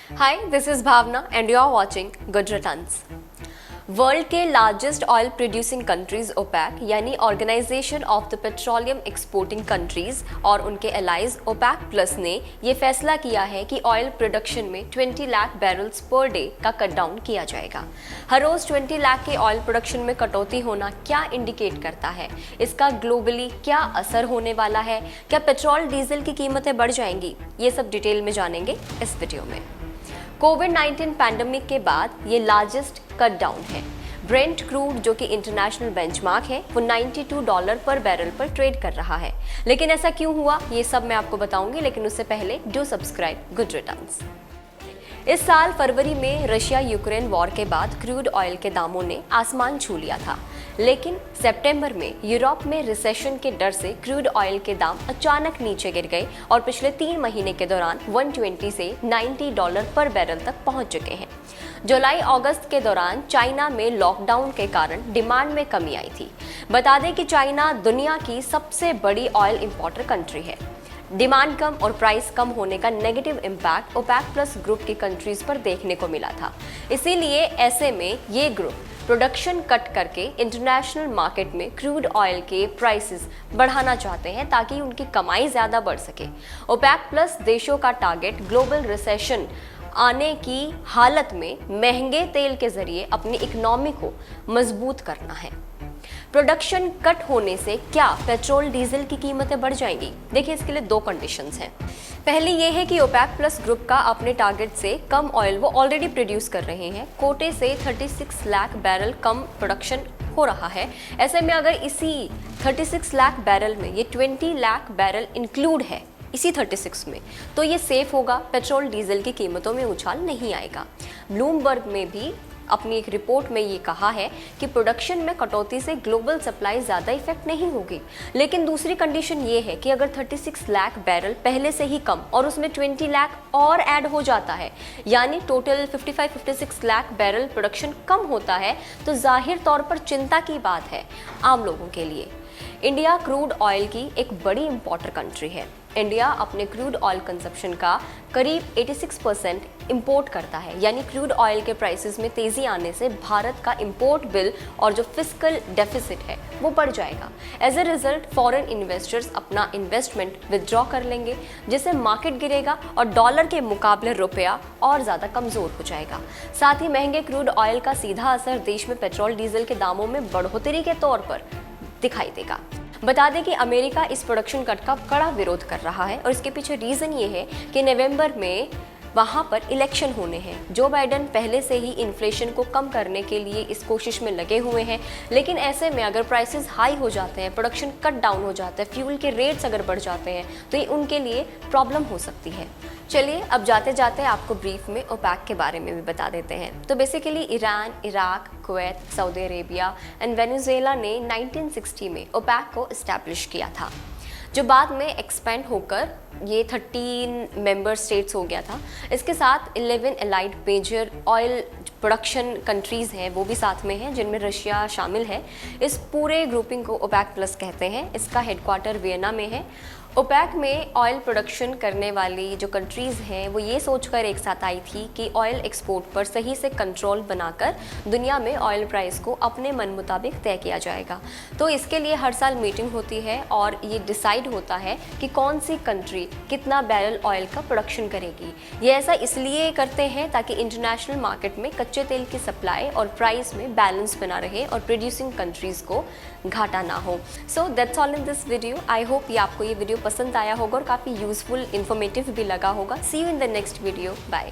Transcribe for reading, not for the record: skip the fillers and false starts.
Hi, this is Bhavna and you are watching Good Returns. World के largest oil producing countries OPEC यानी organization of the petroleum exporting countries और उनके allies OPEC plus ने ये फैसला किया है कि ऑयल प्रोडक्शन में 20 लाख बैरल्स पर डे का कट डाउन किया जाएगा। हर रोज 20 लाख के ऑयल प्रोडक्शन में कटौती होना क्या इंडिकेट करता है, इसका ग्लोबली क्या असर होने वाला है, क्या पेट्रोल डीजल की कीमतें बढ़ जाएंगी, ये सब डिटेल में जानेंगे इस वीडियो में। कोविड-19 पैंडेमिक के बाद ये लार्जेस्ट कट डाउन है। ब्रेंट क्रूड जो कि इंटरनेशनल बेंचमार्क है वो $92 पर बैरल पर ट्रेड कर रहा है। लेकिन ऐसा क्यों हुआ ये सब मैं आपको बताऊंगी, लेकिन उससे पहले डू सब्सक्राइब गुड रिटर्न्स। इस साल फरवरी में रशिया यूक्रेन वॉर के बाद क्रूड ऑयल के दामों ने आसमान छू लिया था, लेकिन सितंबर में यूरोप में रिसेशन के डर से क्रूड ऑयल के दाम अचानक नीचे गिर गए और पिछले 3 महीने के दौरान 120 से $90 पर बैरल तक पहुंच चुके हैं। जुलाई अगस्त के दौरान चाइना में लॉकडाउन के कारण डिमांड में कमी आई थी। बता दें कि चाइना दुनिया की सबसे बड़ी ऑयल इंपोर्टर कंट्री है। डिमांड कम और प्राइस कम होने का negative impact OPEC plus group की कंट्रीज पर देखने को मिला था। इसीलिए ऐसे में ये ग्रुप प्रोडक्शन कट करके इंटरनेशनल मार्केट में क्रूड ऑयल के प्राइसेस बढ़ाना चाहते हैं ताकि उनकी कमाई ज़्यादा बढ़ सके। ओपेक प्लस देशों का टारगेट ग्लोबल रिसेशन आने की हालत में महंगे तेल के जरिए अपनी इकोनॉमी को मजबूत करना है। प्रोडक्शन कट होने से क्या पेट्रोल डीजल की कीमतें बढ़ जाएंगी? देखिए, इसके लिए 2 कंडीशंस हैं। पहली ये है कि ओपेक प्लस ग्रुप का अपने टारगेट से कम ऑयल वो ऑलरेडी प्रोड्यूस कर रहे हैं। कोटे से 36 लाख बैरल कम प्रोडक्शन हो रहा है। ऐसे में अगर इसी 36 लाख बैरल में ये 20 लाख बैरल इंक्लूड है इसी 36 में, तो ये सेफ होगा, पेट्रोल डीजल की कीमतों में उछाल नहीं आएगा। ब्लूमबर्ग में भी अपनी एक रिपोर्ट में ये कहा है कि प्रोडक्शन में कटौती से ग्लोबल सप्लाई ज़्यादा इफेक्ट नहीं होगी। लेकिन दूसरी कंडीशन ये है कि अगर 36 लाख बैरल पहले से ही कम और उसमें 20 लाख और ऐड हो जाता है, यानी टोटल 55-56 लाख बैरल प्रोडक्शन कम होता है, तो जाहिर तौर पर चिंता की बात है आम लोगों के लिए। इंडिया क्रूड ऑयल की एक बड़ी इंपोर्टर कंट्री है। इंडिया अपने क्रूड ऑयल कंजप्शन का करीब 86% इंपोर्ट करता है, यानी क्रूड ऑयल के प्राइसेस में तेज़ी आने से भारत का इंपोर्ट बिल और जो फिस्कल डेफिसिट है वो बढ़ जाएगा। As a result foreign investors अपना इन्वेस्टमेंट विदड्रॉ कर लेंगे, जिससे मार्केट गिरेगा और डॉलर के मुकाबले रुपया और ज़्यादा कमज़ोर हो जाएगा। साथ ही महंगे क्रूड ऑयल का सीधा असर देश में पेट्रोल डीजल के दामों में बढ़ोतरी के तौर पर दिखाई देगा। बता दें कि अमेरिका इस प्रोडक्शन कट का कड़ा विरोध कर रहा है और इसके पीछे रीज़न ये है कि नवंबर में वहाँ पर इलेक्शन होने हैं। जो बाइडन पहले से ही इन्फ्लेशन को कम करने के लिए इस कोशिश में लगे हुए हैं, लेकिन ऐसे में अगर प्राइसेस हाई हो जाते हैं, प्रोडक्शन कट डाउन हो जाता है, फ्यूल के रेट्स अगर बढ़ जाते हैं, तो ये उनके लिए प्रॉब्लम हो सकती है। चलिए अब जाते जाते आपको ब्रीफ में ओपेक के बारे में भी बता देते हैं। तो basically Iran, Iraq, Kuwait, Saudi Arabia and Venezuela ने 1960 में ओपेक को इस्टेब्लिश किया था, जो बाद में एक्सपेंड होकर ये 13 मेंबर स्टेट्स हो गया था। इसके साथ 11 allied major oil production countries हैं, वो भी साथ में हैं, जिनमें रशिया शामिल है। इस पूरे ग्रुपिंग को ओपेक प्लस कहते हैं। इसका हेडक्वार्टर वियना में है। ओपेक में ऑयल प्रोडक्शन करने वाली जो कंट्रीज़ हैं वो ये सोचकर एक साथ आई थी कि ऑयल एक्सपोर्ट पर सही से कंट्रोल बनाकर दुनिया में ऑयल प्राइस को अपने मन मुताबिक तय किया जाएगा। तो इसके लिए हर साल मीटिंग होती है और ये डिसाइड होता है कि कौन सी कंट्री कितना बैरल ऑयल का प्रोडक्शन करेगी। ये ऐसा इसलिए करते हैं ताकि इंटरनेशनल मार्केट में कच्चे तेल की सप्लाई और प्राइस में बैलेंस बना रहे और प्रोड्यूसिंग कंट्रीज़ को घाटा ना हो। So that's all in this video. I hope ये आपको ये वीडियो पसंद आया होगा और काफ़ी यूजफुल, इन्फॉर्मेटिव भी लगा होगा। See you in the next video. Bye.